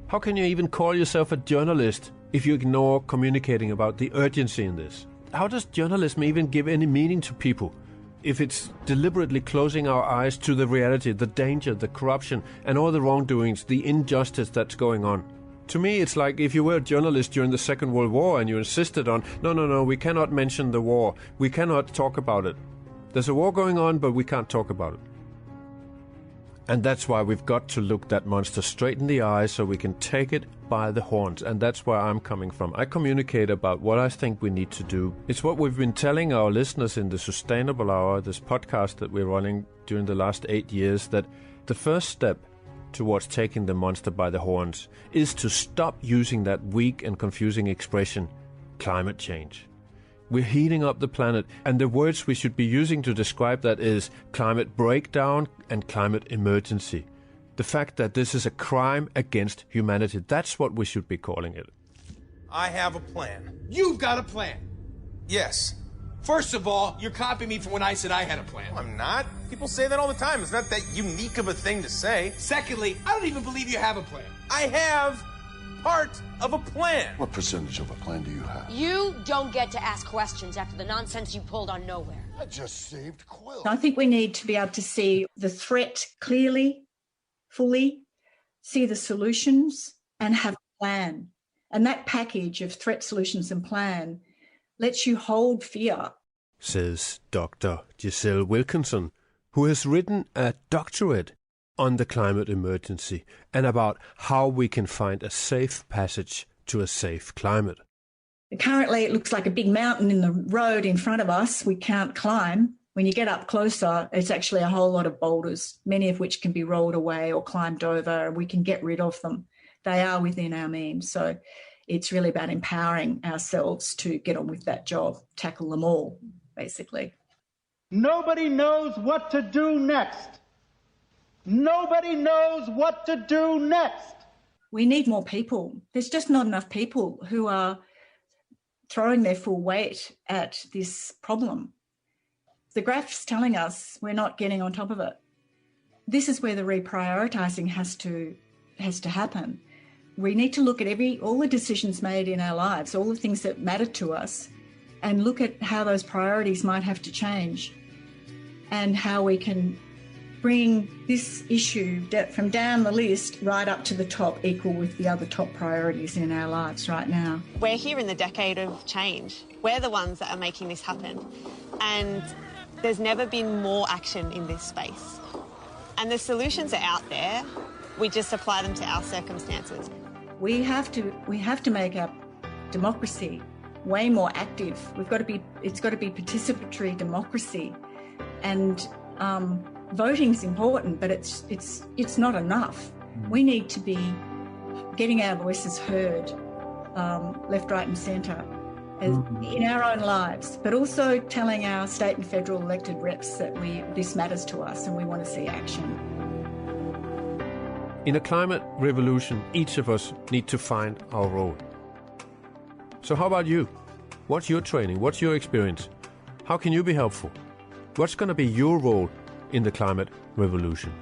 How can you even call yourself a journalist if you ignore communicating about the urgency in this? How does journalism even give any meaning to people if it's deliberately closing our eyes to the reality, the danger, the corruption, and all the wrongdoings, the injustice that's going on? To me, it's like if you were a journalist during the Second World War and you insisted on, no, we cannot mention the war. We cannot talk about it. There's a war going on, but we can't talk about it. And that's why we've got to look that monster straight in the eye so we can take it by the horns. And that's where I'm coming from. I communicate about what I think we need to do. It's what we've been telling our listeners in the Sustainable Hour, this podcast that we're running during the last 8 years, that the first step towards taking the monster by the horns is to stop using that weak and confusing expression, climate change. We're heating up the planet, and the words we should be using to describe that is climate breakdown and climate emergency. The fact that this is a crime against humanity, that's what we should be calling it. I have a plan. You've got a plan. Yes. First of all, you're copying me from when I said I had a plan. No, I'm not. People say that all the time. It's not that unique of a thing to say. Secondly, I don't even believe you have a plan. I have part of a plan. What percentage of a plan do you have? You don't get to ask questions after the nonsense you pulled on Nowhere. I just saved Quill. I think we need to be able to see the threat clearly, fully, see the solutions, and have a plan. And that package of threat, solutions, and plan lets you hold fear. Says Dr. Giselle Wilkinson, who has written a doctorate on the climate emergency and about how we can find a safe passage to a safe climate. Currently, it looks like a big mountain in the road in front of us we can't climb. When you get up closer, it's actually a whole lot of boulders, many of which can be rolled away or climbed over, and we can get rid of them. They are within our means. So it's really about empowering ourselves to get on with that job, tackle them all, basically. Nobody knows what to do next. Nobody knows what to do next. We need more people. There's just not enough people who are throwing their full weight at this problem. The graph's telling us we're not getting on top of it. This is where the reprioritising has to happen. we need to look at all the decisions made in our lives, all the things that matter to us, and look at how those priorities might have to change and how we can bring this issue from down the list right up to the top, equal with the other top priorities in our lives right now. We're here in the decade of change. We're the ones that are making this happen. And there's never been more action in this space. And the solutions are out there. We just apply them to our circumstances. We have to make our democracy way more active. It's got to be participatory democracy. And voting's important, but it's not enough. We need to be getting our voices heard, left, right and centre, in our own lives, but also telling our state and federal elected reps that this matters to us and we want to see action. In a climate revolution, each of us need to find our role. So how about you? What's your training? What's your experience? How can you be helpful? What's going to be your role in the climate revolution?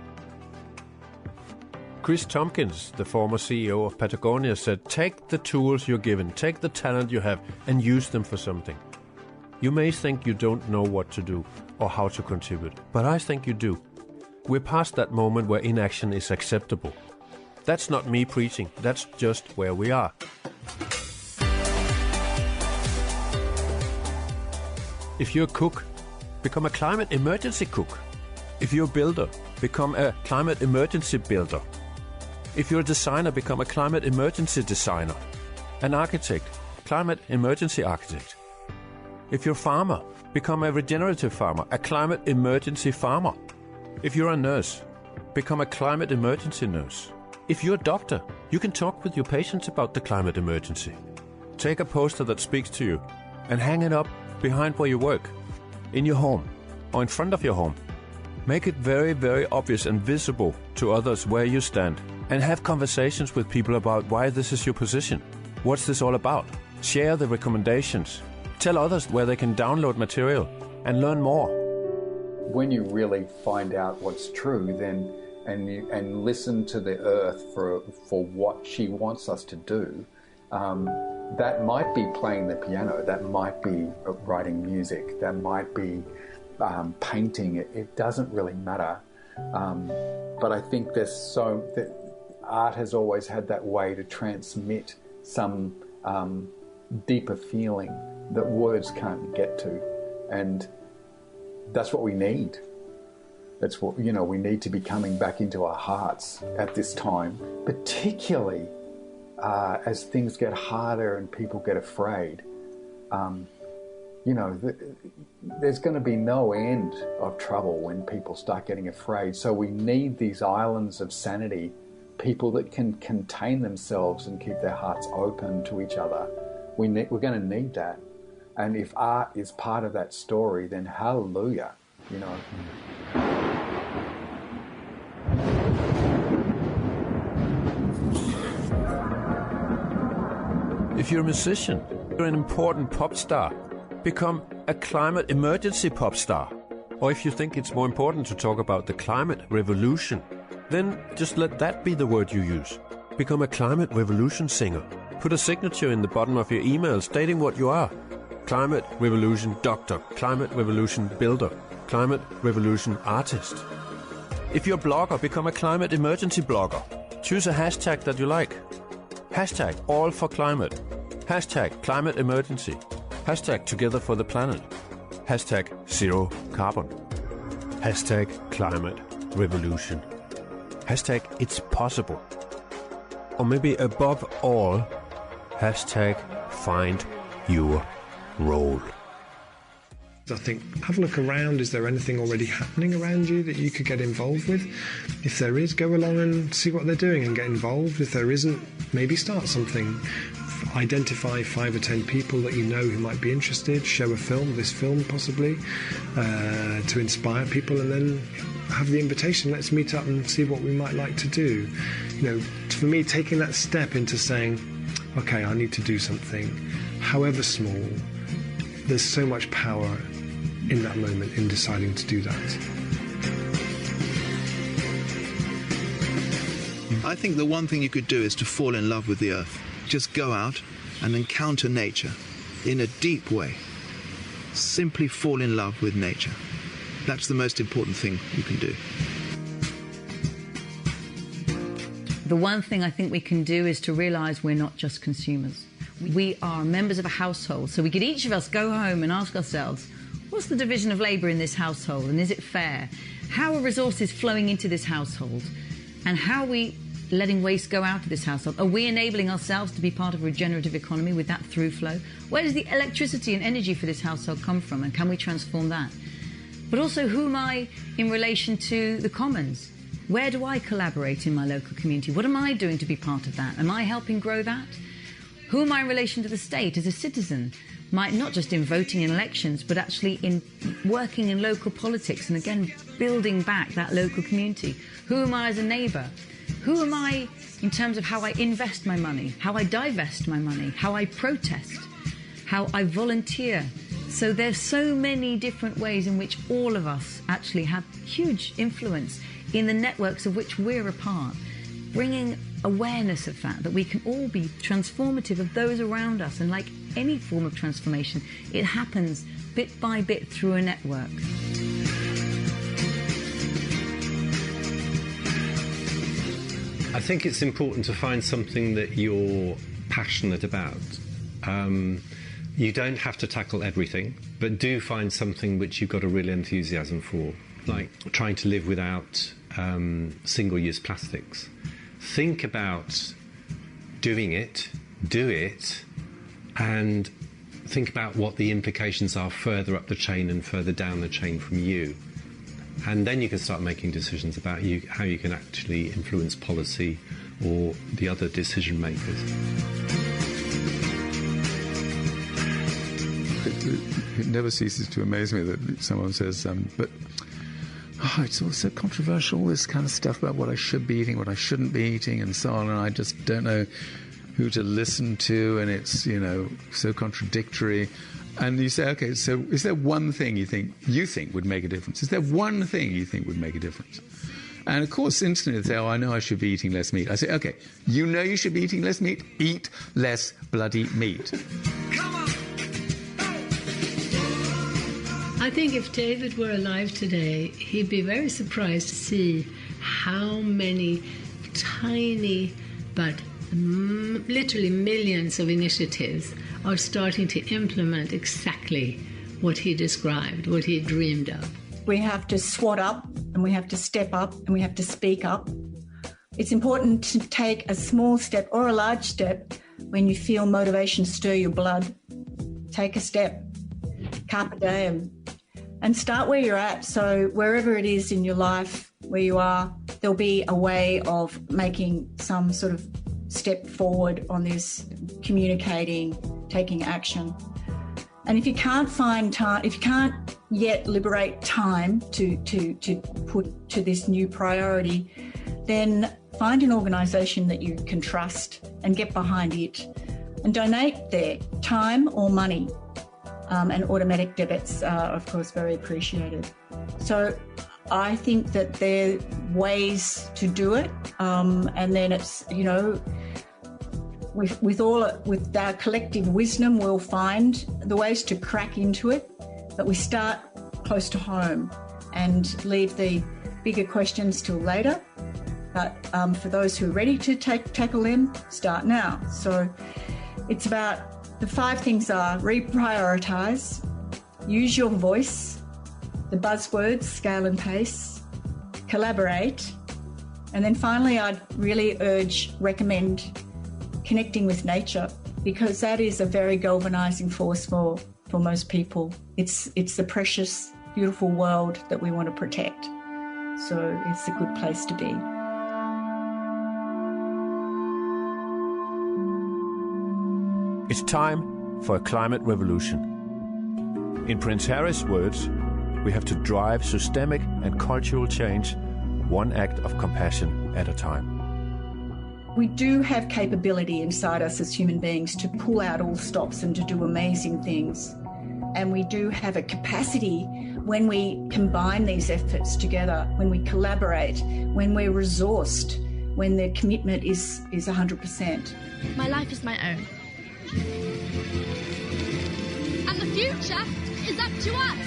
Chris Tompkins, the former CEO of Patagonia, said, take the tools you're given, take the talent you have and use them for something. You may think you don't know what to do or how to contribute, but I think you do. We're past that moment where inaction is acceptable. That's not me preaching, that's just where we are. If you're a cook, become a climate emergency cook. If you're a builder, become a climate emergency builder. If you're a designer, become a climate emergency designer. An architect, climate emergency architect. If you're a farmer, become a regenerative farmer, a climate emergency farmer. If you're a nurse, become a climate emergency nurse. If you're a doctor, you can talk with your patients about the climate emergency. Take a poster that speaks to you and hang it up behind where you work, in your home, or in front of your home. Make it very, very obvious and visible to others where you stand, and have conversations with people about why this is your position. What's this all about? Share the recommendations. Tell others where they can download material and learn more. When you really find out what's true, then and listen to the earth for what she wants us to do, that might be playing the piano, that might be writing music, that might be painting. It doesn't really matter. But I think that art has always had that way to transmit some deeper feeling that words can't get to, and that's what we need. That's what, we need to be coming back into our hearts at this time, particularly as things get harder and people get afraid. There's going to be no end of trouble when people start getting afraid. So we need these islands of sanity, people that can contain themselves and keep their hearts open to each other. We're going to need that. And if art is part of that story, then hallelujah, If you're a musician, you're an important pop star, become a climate emergency pop star. Or if you think it's more important to talk about the climate revolution, then just let that be the word you use. Become a climate revolution singer. Put a signature in the bottom of your email stating what you are. Climate revolution doctor, climate revolution builder, climate revolution artist. If you're a blogger, become a climate emergency blogger. Choose a hashtag that you like. Hashtag all for climate. Hashtag climate emergency. Hashtag together for the planet. Hashtag zero carbon. Hashtag climate revolution. Hashtag it's possible. Or maybe above all, hashtag find your role. I think, have a look around. Is there anything already happening around you that you could get involved with? If there is, go along and see what they're doing and get involved. If there isn't, maybe start something. Identify 5 or 10 people that you know who might be interested. Show a film, this film possibly, to inspire people, and then have the invitation. Let's meet up and see what we might like to do. For me, taking that step into saying, okay, I need to do something, however small, there's so much power in that moment in deciding to do that. I think the one thing you could do is to fall in love with the earth. Just go out and encounter nature in a deep way. Simply fall in love with nature. That's the most important thing you can do. The one thing I think we can do is to realise we're not just consumers. We are members of a household, so we could each of us go home and ask ourselves, what's the division of labour in this household, and is it fair? How are resources flowing into this household? And how are we letting waste go out of this household? Are we enabling ourselves to be part of a regenerative economy with that through flow? Where does the electricity and energy for this household come from, and can we transform that? But also, who am I in relation to the commons? Where do I collaborate in my local community? What am I doing to be part of that? Am I helping grow that? Who am I in relation to the state as a citizen? Not just in voting in elections, but actually in working in local politics and, again, building back that local community. Who am I as a neighbour? Who am I in terms of how I invest my money, how I divest my money, how I protest, how I volunteer? So there's so many different ways in which all of us actually have huge influence in the networks of which we're a part, bringing awareness of that we can all be transformative of those around us. And like any form of transformation, it happens bit by bit through a network. I think it's important to find something that you're passionate about. You don't have to tackle everything, but do find something which you've got a real enthusiasm for, like trying to live without single-use plastics. Think about doing it, do it, and think about what the implications are further up the chain and further down the chain from you. And then you can start making decisions about how you can actually influence policy or the other decision makers. It never ceases to amaze me that someone says, but it's all so controversial, all this kind of stuff about what I should be eating, what I shouldn't be eating, and so on, and I just don't know who to listen to, and it's, so contradictory. And you say, okay, so is there one thing you think would make a difference? Is there one thing you think would make a difference? And of course, instantly they say, I know I should be eating less meat. I say, okay, you know you should be eating less meat? Eat less bloody meat. I think if David were alive today, he'd be very surprised to see how many tiny but literally millions of initiatives are starting to implement exactly what he described, what he dreamed of. We have to SWAT up, and we have to step up, and we have to speak up. It's important to take a small step or a large step when you feel motivation stir your blood. Take a step, carpe diem, and start where you're at. So wherever it is in your life, where you are, there'll be a way of making some sort of step forward on this, communicating, taking action. And if you can't find time, if you can't yet liberate time to put to this new priority, then find an organisation that you can trust and get behind it and donate their time or money. And automatic debits are, of course, very appreciated. So I think that there are ways to do it, and then it's, with our collective wisdom, we'll find the ways to crack into it. But we start close to home and leave the bigger questions till later. But for those who are ready to tackle them, start now. So it's about, the 5 things are: reprioritise, use your voice, the buzzwords, scale and pace, collaborate, and then finally I'd really recommend connecting with nature, because that is a very galvanising force for most people. It's the precious, beautiful world that we want to protect. So it's a good place to be. It's time for a climate revolution. In Prince Harry's words, we have to drive systemic and cultural change, one act of compassion at a time. We do have capability inside us as human beings to pull out all stops and to do amazing things. And we do have a capacity when we combine these efforts together, when we collaborate, when we're resourced, when the commitment is 100%. My life is my own. And the future is up to us.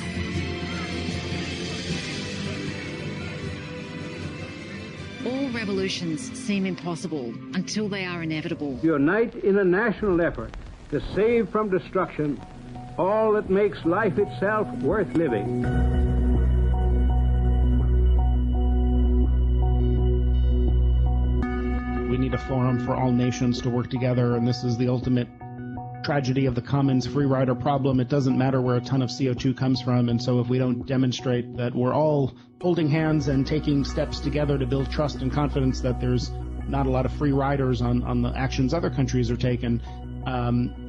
All revolutions seem impossible until they are inevitable. Unite in a national effort to save from destruction all that makes life itself worth living. We need a forum for all nations to work together, and this is the ultimate tragedy of the commons free rider problem. It doesn't matter where a ton of CO2 comes from, and so if we don't demonstrate that we're all holding hands and taking steps together to build trust and confidence that there's not a lot of free riders on the actions other countries are taking.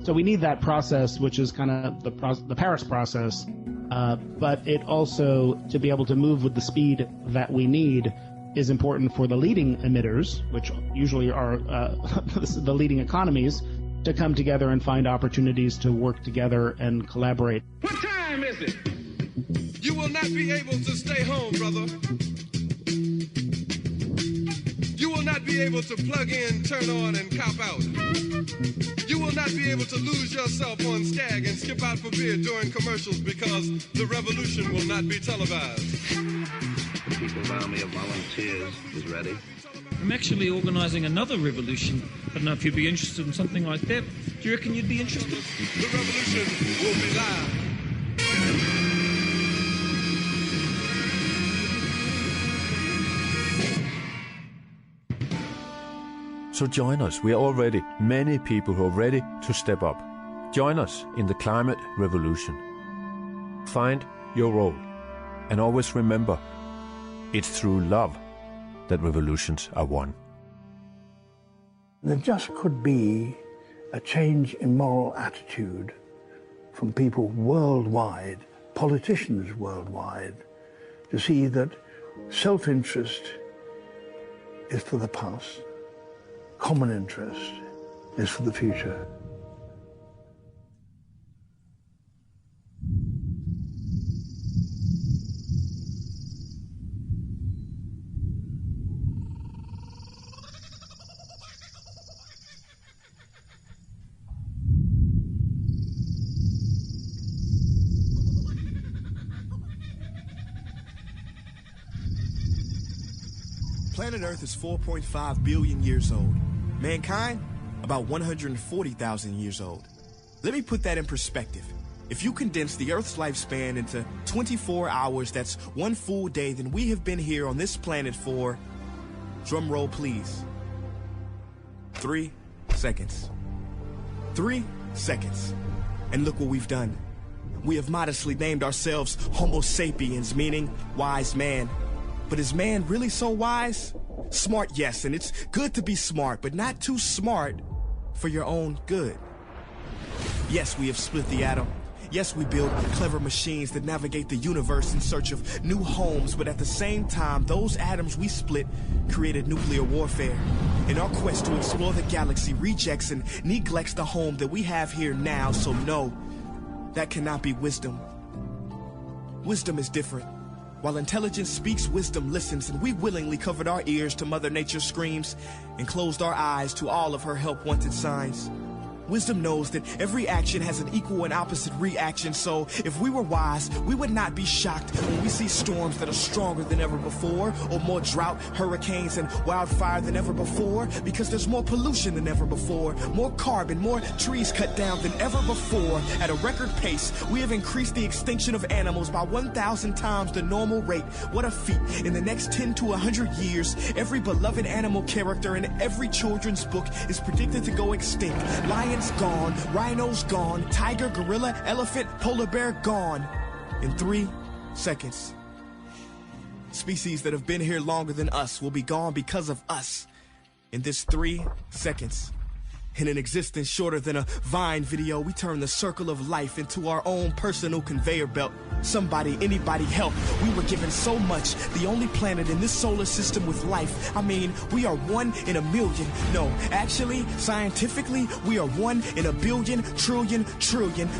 So we need that process, which is kind of the Paris process, but it also, to be able to move with the speed that we need, is important for the leading emitters, which usually are the leading economies, to come together and find opportunities to work together and collaborate. What time is it? You will not be able to stay home, brother. You will not be able to plug in, turn on, and cop out. You will not be able to lose yourself on Skag and skip out for beer during commercials because the revolution will not be televised. The People's Army of Volunteers is ready. I'm actually organising another revolution. I don't know if you'd be interested in something like that. Do you reckon you'd be interested? The revolution will be live. So join us. We are already many people who are ready to step up. Join us in the climate revolution. Find your role. And always remember, it's through love that revolutions are won. There just could be a change in moral attitude from people worldwide, politicians worldwide, to see that self-interest is for the past, common interest is for the future. Planet Earth is 4.5 billion years old. Mankind, about 140,000 years old. Let me put that in perspective. If you condense the Earth's lifespan into 24 hours, that's one full day, then we have been here on this planet for, drum roll please, 3 seconds. 3 seconds. And look what we've done. We have modestly named ourselves Homo sapiens, meaning wise man. But is man really so wise? Smart, yes, and it's good to be smart, but not too smart for your own good. Yes, we have split the atom. Yes, we build clever machines that navigate the universe in search of new homes, but at the same time, those atoms we split created nuclear warfare. In our quest to explore the galaxy, rejects and neglects the home that we have here now, so no, that cannot be wisdom. Wisdom is different. While intelligence speaks, wisdom listens, and we willingly covered our ears to Mother Nature's screams and closed our eyes to all of her help-wanted signs. Wisdom knows that every action has an equal and opposite reaction, so if we were wise, we would not be shocked when we see storms that are stronger than ever before, or more drought, hurricanes, and wildfire than ever before, because there's more pollution than ever before, more carbon, more trees cut down than ever before. At a record pace, we have increased the extinction of animals by 1,000 times the normal rate. What a feat. In the next 10 to 100 years, every beloved animal character in every children's book is predicted to go extinct. Lions gone, rhinos gone, tiger, gorilla, elephant, polar bear gone in 3 seconds. Species that have been here longer than us will be gone because of us in this 3 seconds. In an existence shorter than a Vine video, we turn the circle of life into our own personal conveyor belt. Somebody, anybody help. We were given so much, the only planet in this solar system with life. I mean, we are 1 in a million. No, actually, scientifically, we are 1 in a billion, trillion.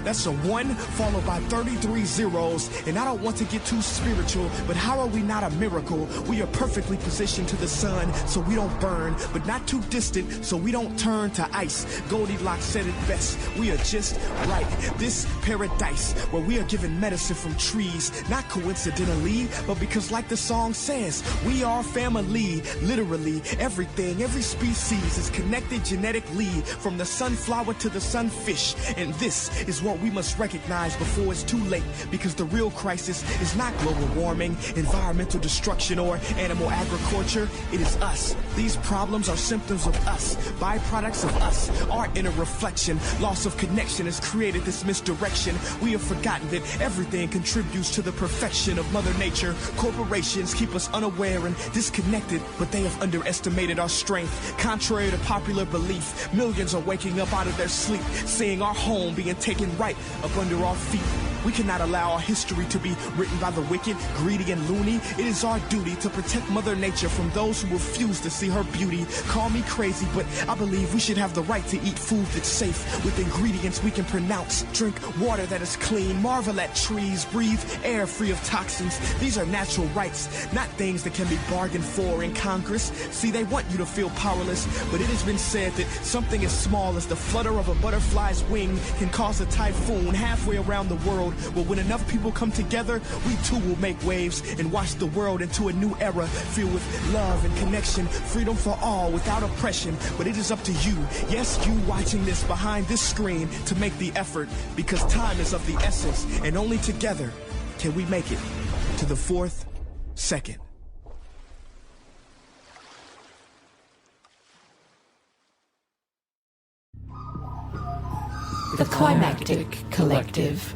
That's a 1 followed by 33 zeros. And I don't want to get too spiritual, but how are we not a miracle? We are perfectly positioned to the sun so we don't burn, but not too distant so we don't turn to ice. Goldilocks said it best. We are just right. This paradise where we are given medicine from trees, not coincidentally, but because like the song says, we are family. Literally, everything, every species is connected genetically from the sunflower to the sunfish. And this is what we must recognize before it's too late, because the real crisis is not global warming, environmental destruction, or animal agriculture. It is us. These problems are symptoms of us, byproducts of us. Our inner reflection, loss of connection has created this misdirection. We have forgotten that everything contributes to the perfection of Mother Nature. Corporations keep us unaware and disconnected, but they have underestimated our strength. Contrary to popular belief, millions are waking up out of their sleep, seeing our home being taken right up under our feet. We cannot allow our history to be written by the wicked, greedy, and loony. It is our duty to protect Mother Nature from those who refuse to see her beauty. Call me crazy, but I believe we should have the right to eat food that's safe, with ingredients we can pronounce. Drink water that is clean, marvel at trees, breathe air free of toxins. These are natural rights, not things that can be bargained for in Congress. See, they want you to feel powerless, but it has been said that something as small as the flutter of a butterfly's wing can cause a typhoon halfway around the world. Well, when enough people come together, we too will make waves and wash the world into a new era filled with love and connection, freedom for all without oppression. But it is up to you, yes, you watching this behind this screen, to make the effort, because time is of the essence, and only together can we make it to the 4th second. The Climactic Collective.